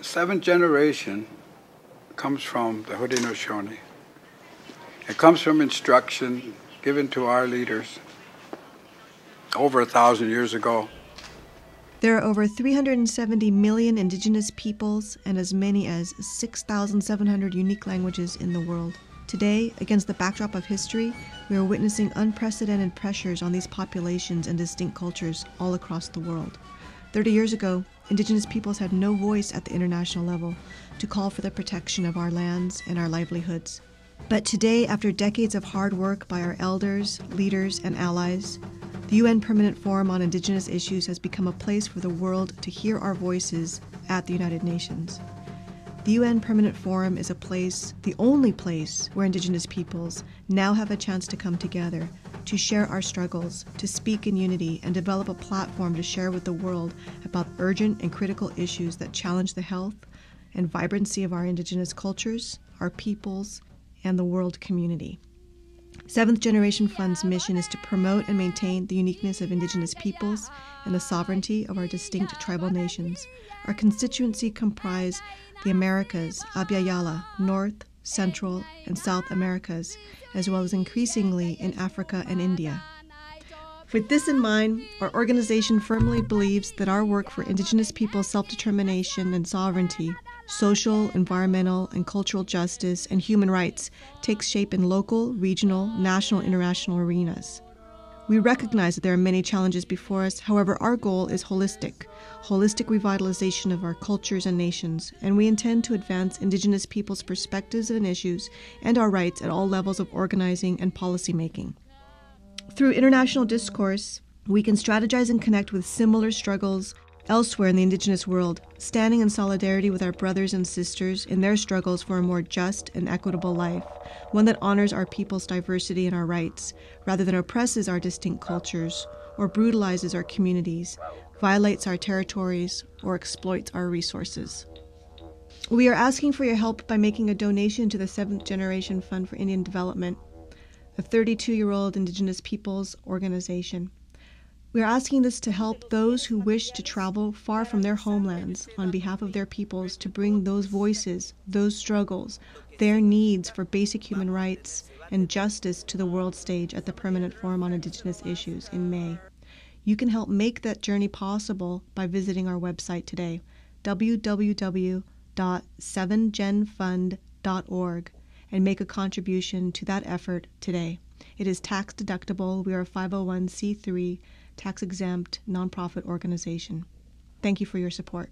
Seventh generation comes from the Haudenosaunee. It comes from instruction given to our leaders over 1,000 years ago. There are over 370 million indigenous peoples and as many as 6,700 unique languages in the world. Today, against the backdrop of history, we are witnessing unprecedented pressures on these populations and distinct cultures all across the world. 30 years ago, indigenous peoples had no voice at the international level to call for the protection of our lands and our livelihoods. But today, after decades of hard work by our elders, leaders, and allies, the UN Permanent Forum on Indigenous Issues has become a place for the world to hear our voices at the United Nations. The UN Permanent Forum is a place, the only place, where indigenous peoples now have a chance to come together, to share our struggles, to speak in unity, and develop a platform to share with the world about urgent and critical issues that challenge the health and vibrancy of our indigenous cultures, our peoples, and the world community. Seventh Generation Fund's mission is to promote and maintain the uniqueness of indigenous peoples and the sovereignty of our distinct tribal nations. Our constituency comprise the Americas, Abya-Yala, North, Central, and South Americas, as well as increasingly in Africa and India. With this in mind, our organization firmly believes that our work for indigenous peoples' self-determination and sovereignty, social, environmental, and cultural justice, and human rights takes shape in local, regional, national, and international arenas. We recognize that there are many challenges before us. However, our goal is holistic revitalization of our cultures and nations, and we intend to advance indigenous peoples' perspectives and issues and our rights at all levels of organizing and policymaking. Through international discourse, we can strategize and connect with similar struggles elsewhere in the indigenous world, standing in solidarity with our brothers and sisters in their struggles for a more just and equitable life, one that honors our people's diversity and our rights, rather than oppresses our distinct cultures, or brutalizes our communities, violates our territories, or exploits our resources. We are asking for your help by making a donation to the Seventh Generation Fund for Indian Development, a 32-year-old indigenous peoples organization. We are asking this to help those who wish to travel far from their homelands on behalf of their peoples to bring those voices, those struggles, their needs for basic human rights and justice to the world stage at the Permanent Forum on Indigenous Issues in May. You can help make that journey possible by visiting our website today, www.7genfund.org, and make a contribution to that effort today. It is tax deductible. We are a 501c3 tax-exempt nonprofit organization. Thank you for your support.